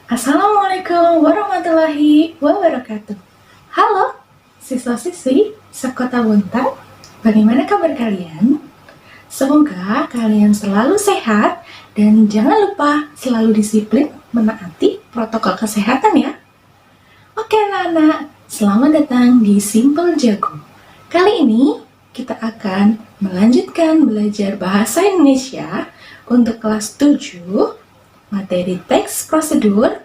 Assalamualaikum warahmatullahi wabarakatuh. Halo, siswa-siswi Sekota Bontang, bagaimana kabar kalian? Semoga kalian selalu sehat dan jangan lupa selalu disiplin menaati protokol kesehatan ya. Oke anak-anak, selamat datang di Simple Jago. Kali ini kita akan melanjutkan belajar bahasa Indonesia untuk kelas 7, materi teks prosedur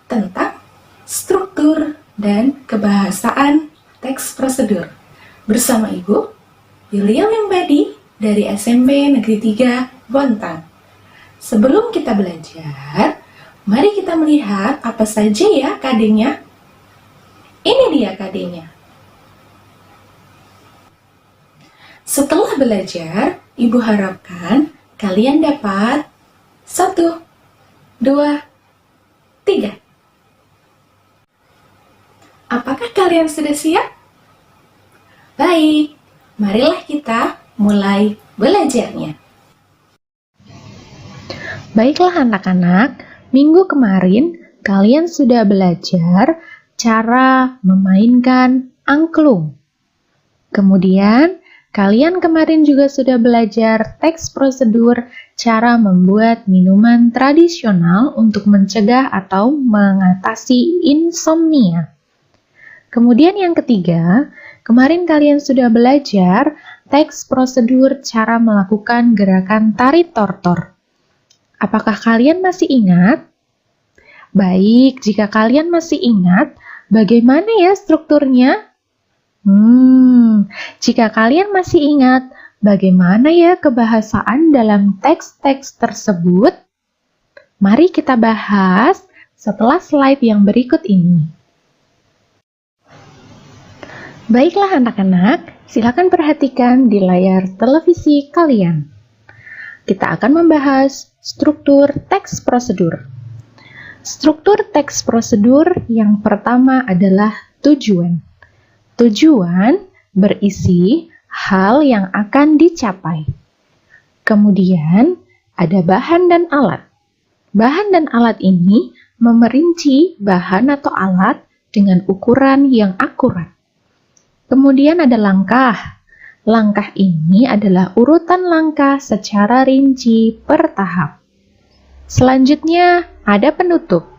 tentang struktur dan kebahasaan teks prosedur bersama Ibu Yulia Wimbadi dari SMP Negeri 3 Bontang. Sebelum kita belajar, mari kita melihat apa saja ya KD-nya. Ini dia KD-nya. Setelah belajar, Ibu harapkan kalian dapat 1, 2, 3. Apakah kalian sudah siap? Baik, marilah kita mulai belajarnya. Baiklah anak-anak, minggu kemarin kalian sudah belajar cara memainkan angklung. Kemudian, kalian kemarin juga sudah belajar teks prosedur cara membuat minuman tradisional untuk mencegah atau mengatasi insomnia. Kemudian yang ketiga, kemarin kalian sudah belajar teks prosedur cara melakukan gerakan tari tortor. Apakah kalian masih ingat? Baik, jika kalian masih ingat, bagaimana ya strukturnya? Jika kalian masih ingat, bagaimana ya kebahasaan dalam teks-teks tersebut? Mari kita bahas setelah slide yang berikut ini. Baiklah anak-anak, silakan perhatikan di layar televisi kalian. Kita akan membahas struktur teks prosedur. Struktur teks prosedur yang pertama adalah tujuan. Tujuan berisi hal yang akan dicapai. Kemudian ada bahan dan alat. Bahan dan alat ini memerinci bahan atau alat dengan ukuran yang akurat. Kemudian ada langkah. Langkah ini adalah urutan langkah secara rinci per tahap. Selanjutnya ada penutup.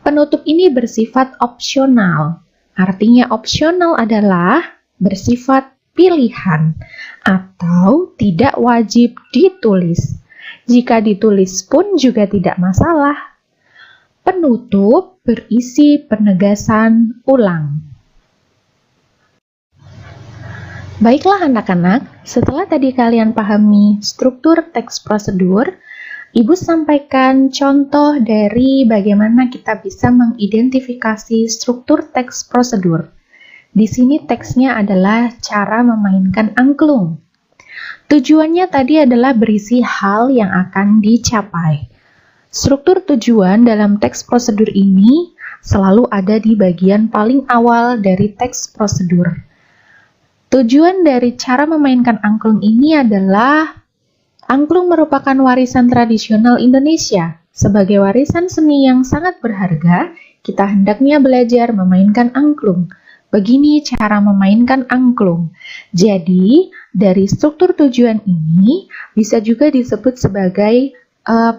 Penutup ini bersifat opsional. Artinya opsional adalah bersifat pilihan atau tidak wajib ditulis. Jika ditulis pun juga tidak masalah. Penutup berisi penegasan ulang. Baiklah anak-anak, setelah tadi kalian pahami struktur teks prosedur, Ibu sampaikan contoh dari bagaimana kita bisa mengidentifikasi struktur teks prosedur. Di sini teksnya adalah cara memainkan angklung. Tujuannya tadi adalah berisi hal yang akan dicapai. Struktur tujuan dalam teks prosedur ini selalu ada di bagian paling awal dari teks prosedur. Tujuan dari cara memainkan angklung ini adalah angklung merupakan warisan tradisional Indonesia. Sebagai warisan seni yang sangat berharga, kita hendaknya belajar memainkan angklung. Begini cara memainkan angklung. Jadi, dari struktur tujuan ini bisa juga disebut sebagai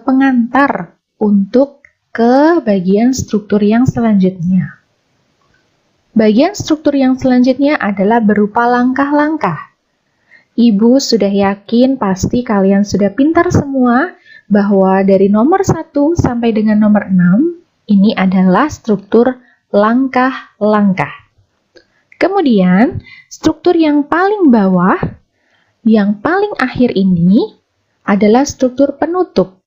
pengantar untuk ke bagian struktur yang selanjutnya. Bagian struktur yang selanjutnya adalah berupa langkah-langkah. Ibu sudah yakin pasti kalian sudah pintar semua bahwa dari nomor 1 sampai dengan nomor 6 ini adalah struktur langkah-langkah. Kemudian struktur yang paling bawah, yang paling akhir ini adalah struktur penutup.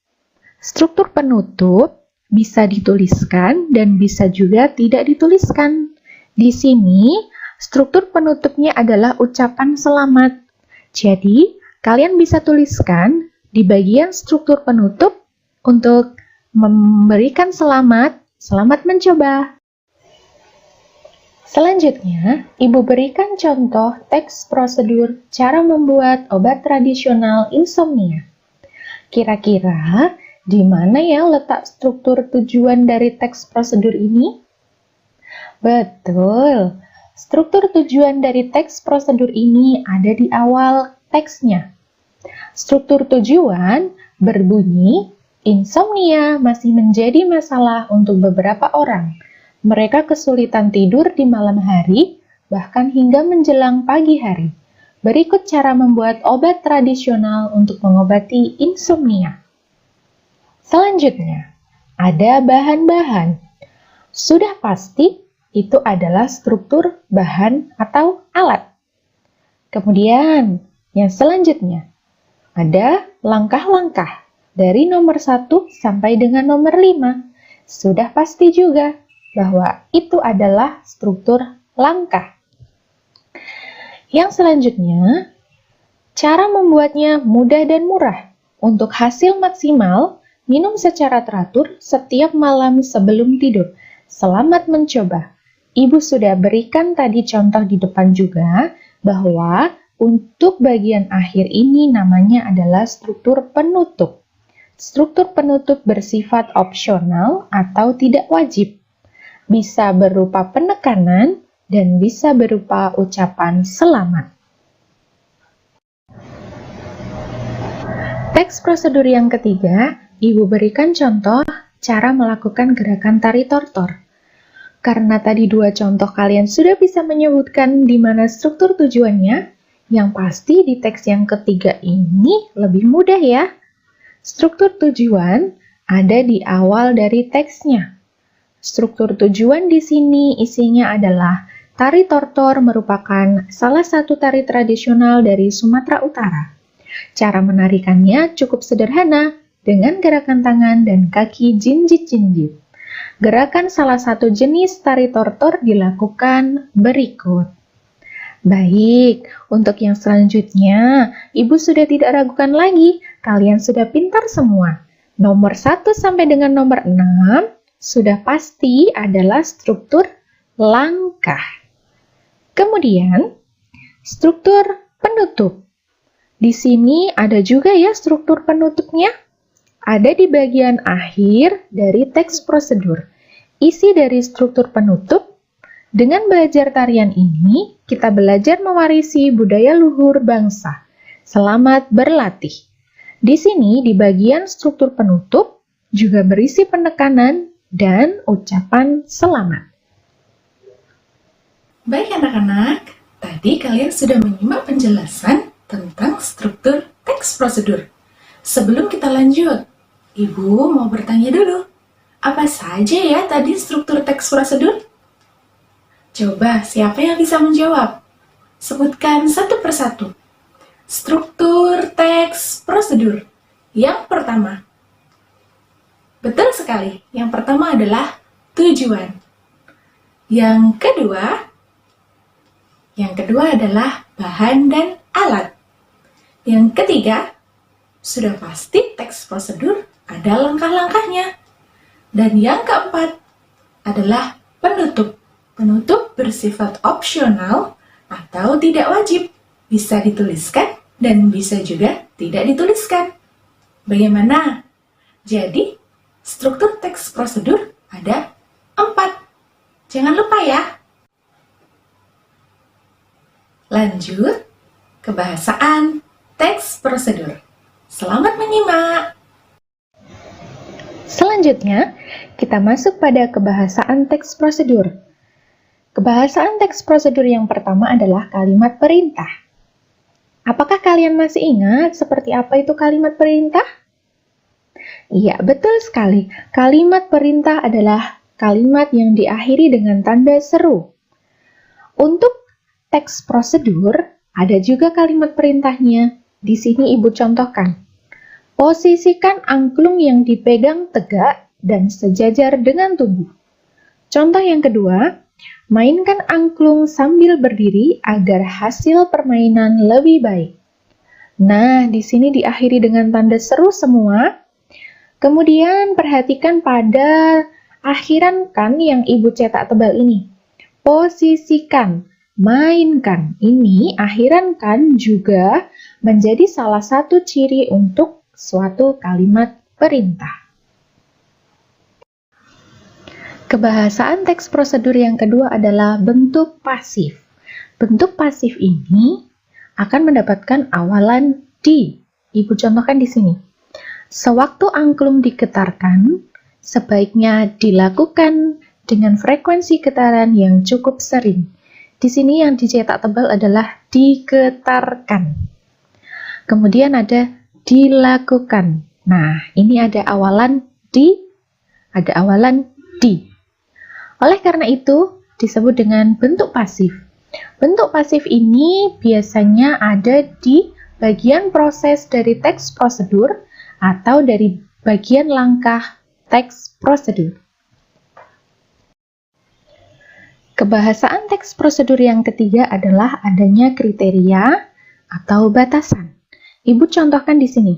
Struktur penutup bisa dituliskan dan bisa juga tidak dituliskan. Di sini struktur penutupnya adalah ucapan selamat. Jadi, kalian bisa tuliskan di bagian struktur penutup untuk memberikan selamat mencoba. Selanjutnya, Ibu berikan contoh teks prosedur cara membuat obat tradisional insomnia. Kira-kira Di mana ya letak struktur tujuan dari teks prosedur ini? Betul, struktur tujuan dari teks prosedur ini ada di awal teksnya. Struktur tujuan berbunyi, insomnia masih menjadi masalah untuk beberapa orang. Mereka kesulitan tidur di malam hari, bahkan hingga menjelang pagi hari. Berikut cara membuat obat tradisional untuk mengobati insomnia. Selanjutnya, ada bahan-bahan. Sudah pasti itu adalah struktur bahan atau alat. Kemudian, yang selanjutnya, ada langkah-langkah dari nomor 1 sampai dengan nomor 5. Sudah pasti juga bahwa itu adalah struktur langkah. Yang selanjutnya, cara membuatnya mudah dan murah. Untuk hasil maksimal, minum secara teratur setiap malam sebelum tidur. Selamat mencoba. Ibu sudah berikan tadi contoh di depan juga bahwa untuk bagian akhir ini namanya adalah struktur penutup. Struktur penutup bersifat opsional atau tidak wajib. Bisa berupa penekanan dan bisa berupa ucapan selamat. Teks prosedur yang ketiga, Ibu berikan contoh cara melakukan gerakan tari tortor. Karena tadi 2 contoh kalian sudah bisa menyebutkan di mana struktur tujuannya, yang pasti di teks yang ketiga ini lebih mudah ya. Struktur tujuan ada di awal dari teksnya. Struktur tujuan di sini isinya adalah tari tortor merupakan salah satu tari tradisional dari Sumatera Utara. Cara menarikannya cukup sederhana dengan gerakan tangan dan kaki jinjit-jinjit. Gerakan salah satu jenis tari tortor dilakukan berikut. Baik, untuk yang selanjutnya, Ibu sudah tidak ragukan lagi, kalian sudah pintar semua. Nomor 1 sampai dengan nomor 6 sudah pasti adalah struktur langkah. Kemudian, struktur penutup. Di sini ada juga ya struktur penutupnya. Ada di bagian akhir dari teks prosedur. Isi dari struktur penutup, dengan belajar tarian ini, kita belajar mewarisi budaya luhur bangsa. Selamat berlatih. Di sini, di bagian struktur penutup, juga berisi penekanan dan ucapan selamat. Baik anak-anak, tadi kalian sudah menyimak penjelasan tentang struktur teks prosedur. Sebelum kita lanjut, Ibu mau bertanya dulu, apa saja ya tadi struktur teks prosedur? Coba, siapa yang bisa menjawab? Sebutkan satu persatu. Struktur teks prosedur. Yang pertama. Betul sekali. Yang pertama adalah tujuan. Yang kedua adalah bahan dan alat. Yang ketiga, sudah pasti teks prosedur ada langkah-langkahnya. Dan yang keempat adalah penutup. Penutup bersifat opsional atau tidak wajib. Bisa dituliskan dan bisa juga tidak dituliskan. Bagaimana? Jadi, struktur teks prosedur ada 4. Jangan lupa ya. Lanjut, kebahasaan teks prosedur. Selamat menyimak. Selanjutnya, kita masuk pada kebahasaan teks prosedur. Kebahasaan teks prosedur yang pertama adalah kalimat perintah. Apakah kalian masih ingat seperti apa itu kalimat perintah? Iya, betul sekali. Kalimat perintah adalah kalimat yang diakhiri dengan tanda seru. Untuk teks prosedur, ada juga kalimat perintahnya. Di sini Ibu contohkan. Posisikan angklung yang dipegang tegak dan sejajar dengan tubuh. Contoh yang kedua, mainkan angklung sambil berdiri agar hasil permainan lebih baik. Nah, di sini diakhiri dengan tanda seru semua. Kemudian perhatikan pada akhiran kan yang Ibu cetak tebal ini. Posisikan, mainkan. Ini akhiran kan juga menjadi salah satu ciri untuk suatu kalimat perintah. Kebahasaan teks prosedur yang kedua adalah bentuk pasif. Bentuk pasif ini akan mendapatkan awalan di. Ibu contohkan di sini. Sewaktu angklung digetarkan, sebaiknya dilakukan dengan frekuensi getaran yang cukup sering. Di sini yang dicetak tebal adalah digetarkan. Kemudian ada dilakukan. Nah, ini ada awalan di, ada awalan di. Oleh karena itu, disebut dengan bentuk pasif. Bentuk pasif ini biasanya ada di bagian proses dari teks prosedur atau dari bagian langkah teks prosedur. Kebahasaan teks prosedur yang ketiga adalah adanya kriteria atau batasan. Ibu contohkan di sini.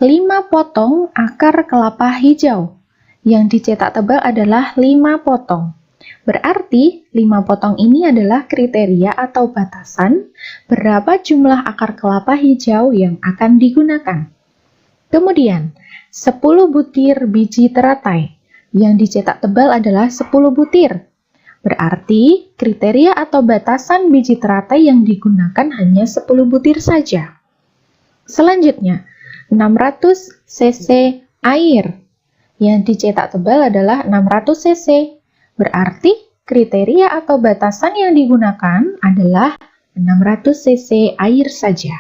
5 potong akar kelapa hijau. Yang dicetak tebal adalah 5 potong. Berarti 5 potong ini adalah kriteria atau batasan berapa jumlah akar kelapa hijau yang akan digunakan. Kemudian, 10 butir biji teratai. Yang dicetak tebal adalah 10 butir. Berarti kriteria atau batasan biji teratai yang digunakan hanya 10 butir saja. Selanjutnya, 600 cc air. Yang dicetak tebal adalah 600 cc. Berarti kriteria atau batasan yang digunakan adalah 600 cc air saja.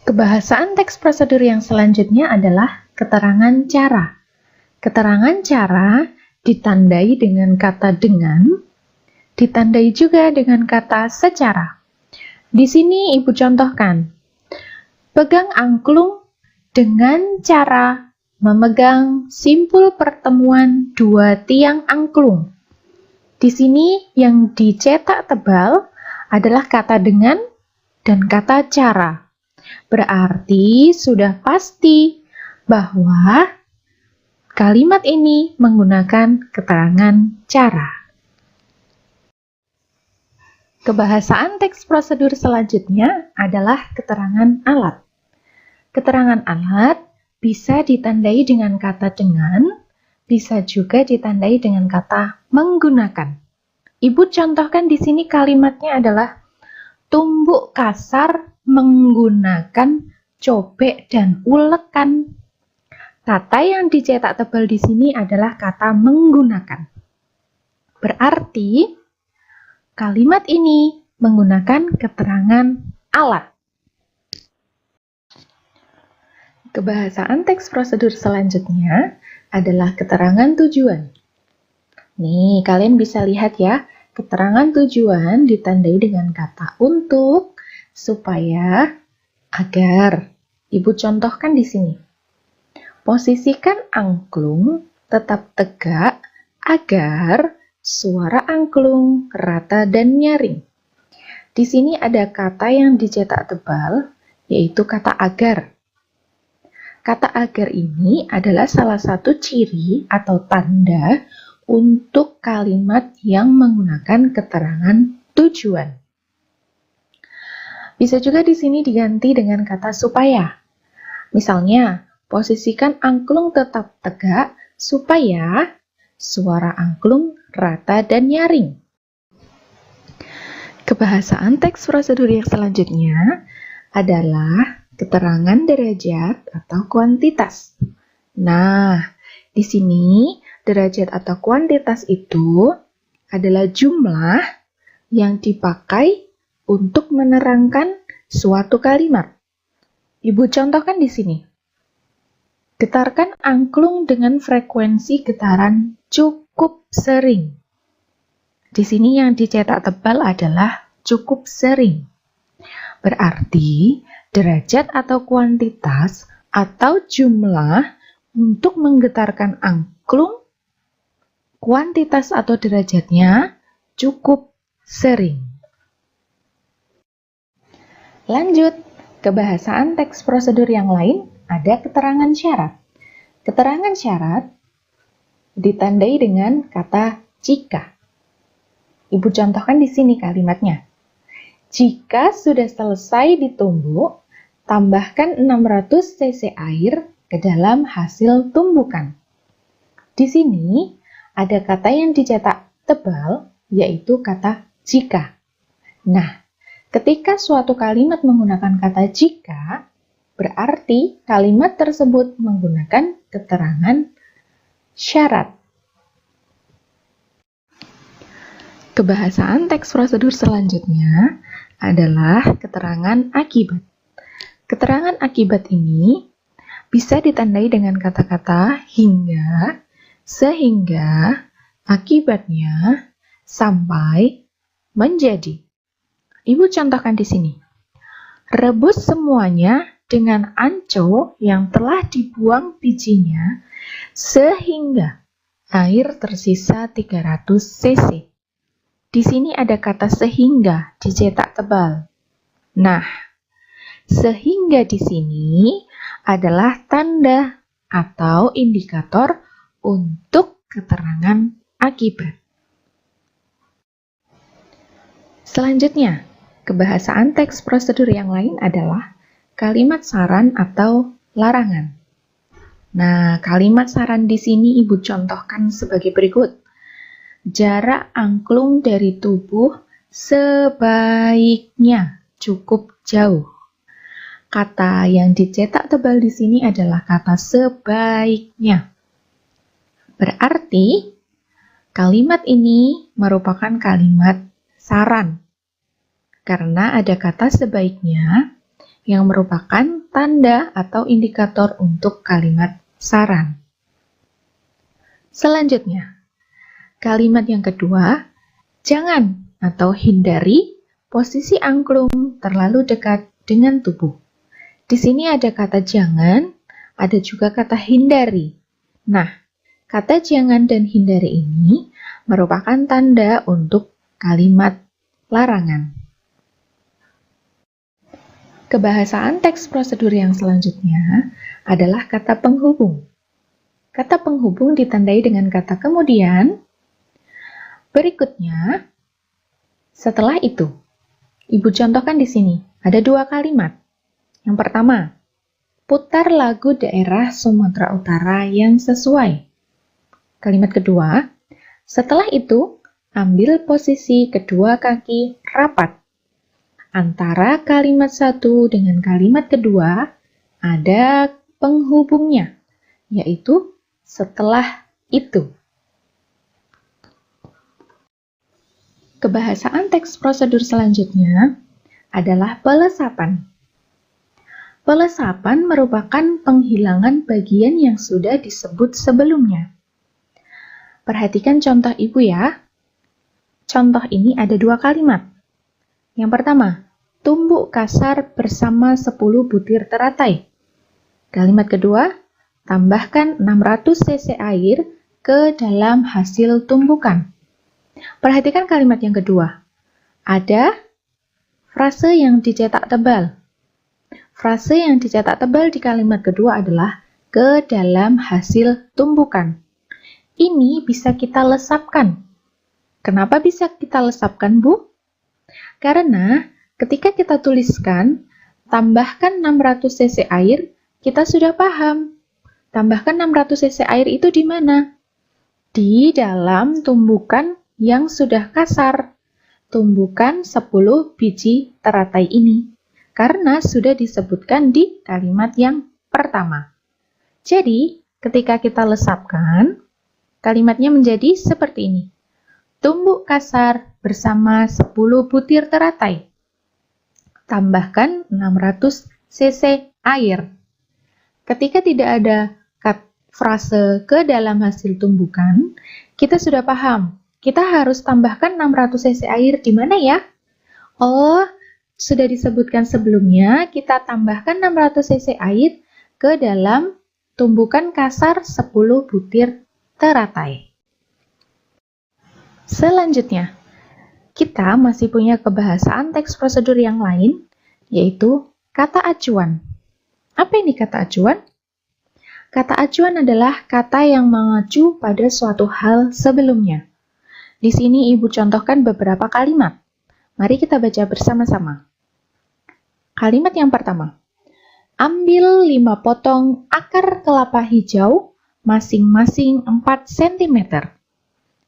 Kebahasaan teks prosedur yang selanjutnya adalah keterangan cara. Keterangan cara ditandai dengan kata dengan, ditandai juga dengan kata secara. Di sini ibu contohkan, pegang angklung dengan cara memegang simpul pertemuan dua tiang angklung. Di sini yang dicetak tebal adalah kata dengan dan kata cara. Berarti sudah pasti bahwa kalimat ini menggunakan keterangan cara. Kebahasaan teks prosedur selanjutnya adalah keterangan alat. Keterangan alat bisa ditandai dengan kata dengan, bisa juga ditandai dengan kata menggunakan. Ibu contohkan di sini kalimatnya adalah tumbuk kasar menggunakan cobek dan ulekan. Kata yang dicetak tebal di sini adalah kata menggunakan. Berarti kalimat ini menggunakan keterangan alat. Kebahasaan teks prosedur selanjutnya adalah keterangan tujuan. Nih, kalian bisa lihat ya, keterangan tujuan ditandai dengan kata untuk, supaya, agar. Ibu contohkan di sini. Posisikan angklung tetap tegak agar suara angklung rata dan nyaring. Di sini ada kata yang dicetak tebal, yaitu kata agar. Kata agar ini adalah salah satu ciri atau tanda untuk kalimat yang menggunakan keterangan tujuan. Bisa juga di sini diganti dengan kata supaya. Misalnya, posisikan angklung tetap tegak supaya suara angklung rata dan nyaring. Kebahasaan teks prosedur yang selanjutnya adalah keterangan derajat atau kuantitas. Nah, di sini derajat atau kuantitas itu adalah jumlah yang dipakai untuk menerangkan suatu kalimat. Ibu contohkan di sini. Getarkan angklung dengan frekuensi getaran cukup sering. Di sini yang dicetak tebal adalah cukup sering. Berarti derajat atau kuantitas atau jumlah untuk menggetarkan angklung, kuantitas atau derajatnya cukup sering. Lanjut, kebahasaan teks prosedur yang lain ada keterangan syarat. Keterangan syarat ditandai dengan kata jika. Ibu contohkan di sini kalimatnya. Jika sudah selesai ditumbuk, tambahkan 600 cc air ke dalam hasil tumbukan. Di sini ada kata yang dicetak tebal, yaitu kata jika. Nah, ketika suatu kalimat menggunakan kata jika, berarti kalimat tersebut menggunakan keterangan syarat. Kebahasaan teks prosedur selanjutnya adalah keterangan akibat. Keterangan akibat ini bisa ditandai dengan kata-kata hingga, sehingga, akibatnya, sampai, menjadi. Ibu contohkan di sini. Rebus semuanya dengan anco yang telah dibuang bijinya sehingga air tersisa 300 cc. Di sini ada kata sehingga dicetak tebal. Nah, sehingga di sini adalah tanda atau indikator untuk keterangan akibat. Selanjutnya, kebahasaan teks prosedur yang lain adalah kalimat saran atau larangan. Nah, kalimat saran di sini Ibu contohkan sebagai berikut. Jarak angklung dari tubuh sebaiknya cukup jauh. Kata yang dicetak tebal di sini adalah kata sebaiknya. Berarti kalimat ini merupakan kalimat saran. Karena ada kata sebaiknya yang merupakan tanda atau indikator untuk kalimat saran. Selanjutnya, kalimat yang kedua, jangan atau hindari posisi angklung terlalu dekat dengan tubuh. Di sini ada kata jangan, ada juga kata hindari. Nah, kata jangan dan hindari ini merupakan tanda untuk kalimat larangan. Kebahasaan teks prosedur yang selanjutnya adalah kata penghubung. Kata penghubung ditandai dengan kata kemudian, berikutnya, setelah itu. Ibu contohkan di sini, ada dua kalimat. Yang pertama, putar lagu daerah Sumatera Utara yang sesuai. Kalimat kedua, setelah itu, ambil posisi kedua kaki rapat. Antara kalimat satu dengan kalimat kedua, ada penghubungnya, yaitu setelah itu. Kebahasaan teks prosedur selanjutnya adalah pelesapan. Pelesapan merupakan penghilangan bagian yang sudah disebut sebelumnya. Perhatikan contoh Ibu ya. Contoh ini ada dua kalimat. Yang pertama, tumbuk kasar bersama 10 butir teratai. Kalimat kedua, tambahkan 600 cc air ke dalam hasil tumbukan. Perhatikan kalimat yang kedua. Ada frase yang dicetak tebal. Frase yang dicetak tebal di kalimat kedua adalah ke dalam hasil tumbukan. Ini bisa kita lesapkan. Kenapa bisa kita lesapkan, Bu? Karena ketika kita tuliskan, tambahkan 600 cc air, kita sudah paham. Tambahkan 600 cc air itu di mana? Di dalam tumbukan yang sudah kasar. Tumbukan 10 biji teratai ini. Karena sudah disebutkan di kalimat yang pertama. Jadi, ketika kita lesapkan, kalimatnya menjadi seperti ini. Tumbuk kasar bersama 10 butir teratai. Tambahkan 600 cc air. Ketika tidak ada frase ke dalam hasil tumbukan, kita sudah paham. Kita harus tambahkan 600 cc air di mana ya? Oh, sudah disebutkan sebelumnya, kita tambahkan 600 cc air ke dalam tumbukan kasar 10 butir teratai. Selanjutnya, kita masih punya kebahasaan teks prosedur yang lain, yaitu kata acuan. Apa ini kata acuan? Kata acuan adalah kata yang mengacu pada suatu hal sebelumnya. Di sini Ibu contohkan beberapa kalimat. Mari kita baca bersama-sama. Kalimat yang pertama, Ambil 5 potong akar kelapa hijau, masing-masing 4 cm.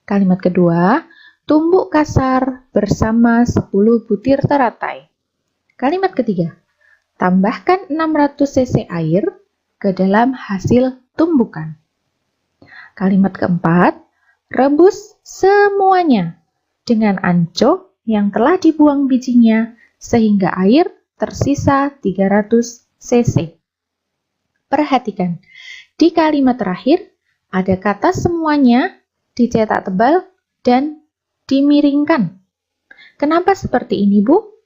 Kalimat kedua, tumbuk kasar bersama 10 butir teratai. Kalimat ketiga, tambahkan 600 cc air ke dalam hasil tumbukan. Kalimat keempat, rebus semuanya dengan anco yang telah dibuang bijinya sehingga air tersisa 300 cc. Perhatikan, di kalimat terakhir ada kata semuanya dicetak tebal dan dimiringkan. Kenapa seperti ini, Bu?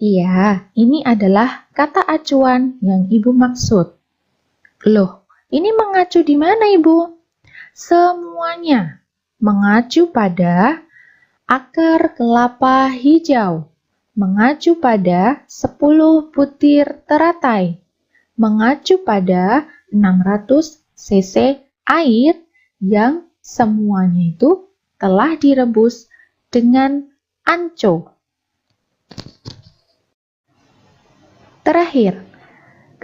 Iya, ini adalah kata acuan yang Ibu maksud. Loh, ini mengacu di mana, Ibu? Semuanya mengacu pada akar kelapa hijau, mengacu pada 10 butir teratai, mengacu pada 600 cc air yang semuanya itu telah direbus dengan anco. Terakhir,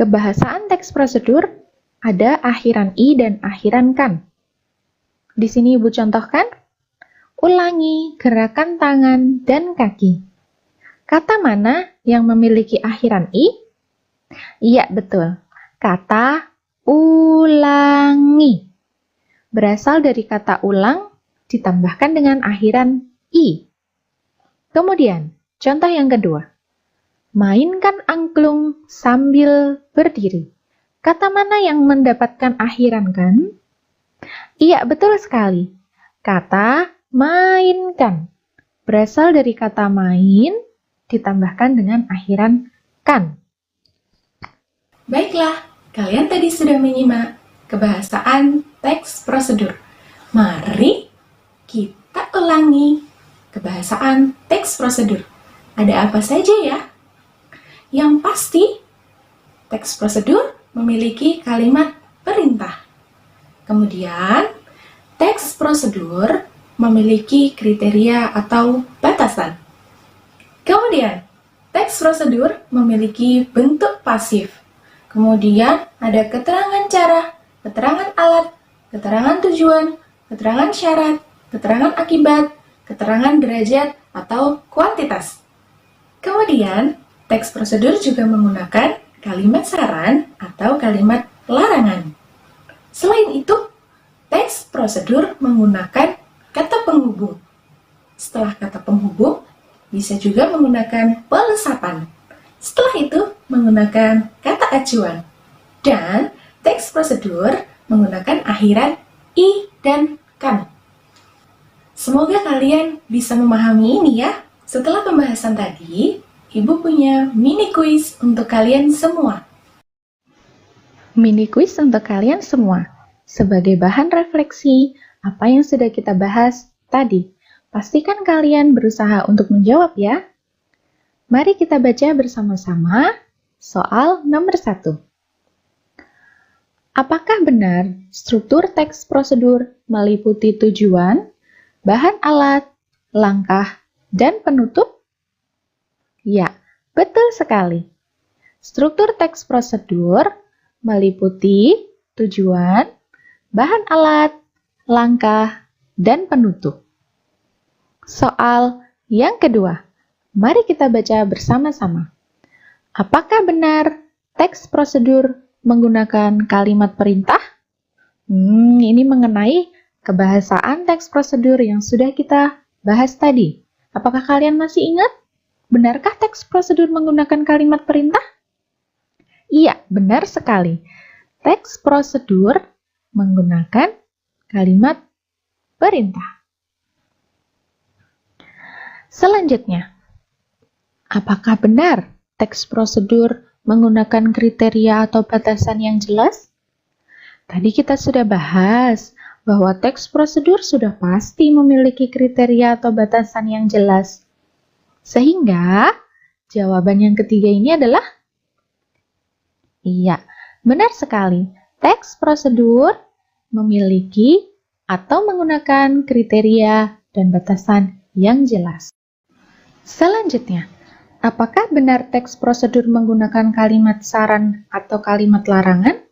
kebahasaan teks prosedur ada akhiran i dan akhiran kan. Di sini Ibu contohkan, ulangi gerakan tangan dan kaki. Kata mana yang memiliki akhiran i? Iya, betul. Kata ulangi. Berasal dari kata ulang ditambahkan dengan akhiran i. Kemudian, contoh yang kedua. Mainkan angklung sambil berdiri. Kata mana yang mendapatkan akhiran kan? Iya, betul sekali. Kata mainkan. Berasal dari kata main ditambahkan dengan akhiran kan. Baiklah, kalian tadi sudah menyimak kebahasaan teks prosedur. Mari kita ulangi kebahasaan teks prosedur. Ada apa saja ya? Yang pasti, teks prosedur memiliki kalimat perintah. Kemudian, teks prosedur memiliki kriteria atau batasan. Kemudian, teks prosedur memiliki bentuk pasif. Kemudian, ada keterangan cara, keterangan alat, keterangan tujuan, keterangan syarat, keterangan akibat, keterangan derajat, atau kuantitas. Kemudian, teks prosedur juga menggunakan kalimat saran atau kalimat larangan. Selain itu, teks prosedur menggunakan kata penghubung. Setelah kata penghubung, bisa juga menggunakan pelesapan. Setelah itu, menggunakan kata acuan. Dan teks prosedur menggunakan akhiran i dan kan. Semoga kalian bisa memahami ini ya. Setelah pembahasan tadi, Ibu punya mini kuis untuk kalian semua. Mini kuis untuk kalian semua. Sebagai bahan refleksi, apa yang sudah kita bahas tadi. Pastikan kalian berusaha untuk menjawab ya. Mari kita baca bersama-sama soal nomor 1. Apakah benar struktur teks prosedur meliputi tujuan, bahan alat, langkah, dan penutup? Ya, betul sekali. Struktur teks prosedur meliputi tujuan, bahan alat, langkah, dan penutup. Soal yang kedua, mari kita baca bersama-sama. Apakah benar teks prosedur menggunakan kalimat perintah? Ini mengenai kebahasaan teks prosedur yang sudah kita bahas tadi. Apakah kalian masih ingat? Benarkah teks prosedur menggunakan kalimat perintah? Iya, benar sekali. Teks prosedur menggunakan kalimat perintah. Selanjutnya, apakah benar teks prosedur menggunakan kriteria atau batasan yang jelas? Tadi kita sudah bahas bahwa teks prosedur sudah pasti memiliki kriteria atau batasan yang jelas. Sehingga, jawaban yang ketiga ini adalah iya, benar sekali. Teks prosedur memiliki atau menggunakan kriteria dan batasan yang jelas. Selanjutnya, Apakah benar teks prosedur menggunakan kalimat saran atau kalimat larangan?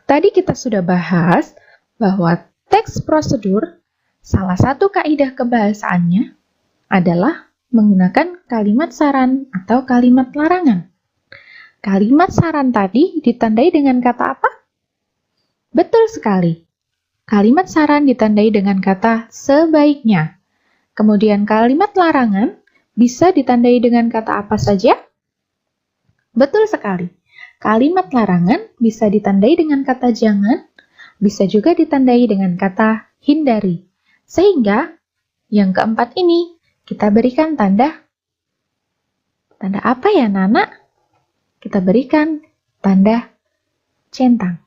Tadi kita sudah bahas bahwa teks prosedur, salah satu kaidah kebahasaannya adalah menggunakan kalimat saran atau kalimat larangan. Kalimat saran tadi ditandai dengan kata apa? Betul sekali. Kalimat saran ditandai dengan kata sebaiknya. Kemudian kalimat larangan bisa ditandai dengan kata apa saja? Betul sekali. Kalimat larangan bisa ditandai dengan kata jangan, bisa juga ditandai dengan kata hindari. Sehingga yang keempat ini kita berikan tanda apa ya, Nana? Kita berikan tanda centang.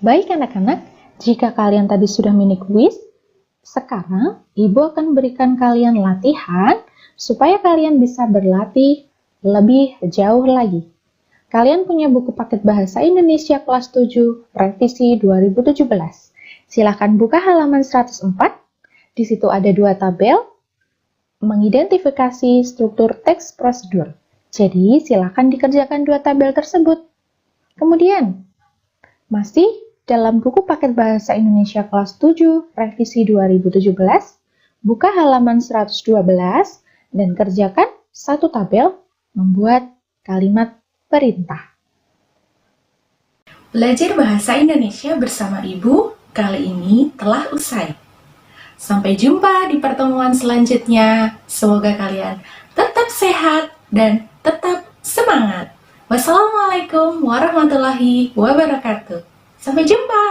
Baik anak-anak, jika kalian tadi sudah mini quiz, sekarang Ibu akan berikan kalian latihan supaya kalian bisa berlatih lebih jauh lagi. Kalian punya buku paket Bahasa Indonesia kelas 7 revisi 2017. Silakan buka halaman 104. Di situ ada 2 tabel mengidentifikasi struktur teks prosedur. Jadi, silakan dikerjakan 2 tabel tersebut. Kemudian, masih dalam buku paket Bahasa Indonesia kelas 7 revisi 2017, buka halaman 112 dan kerjakan 1 tabel membuat kalimat perintah. Belajar bahasa Indonesia bersama Ibu kali ini telah usai. Sampai jumpa di pertemuan selanjutnya. Semoga kalian tetap sehat dan tetap semangat. Wassalamualaikum warahmatullahi wabarakatuh. Sampai jumpa.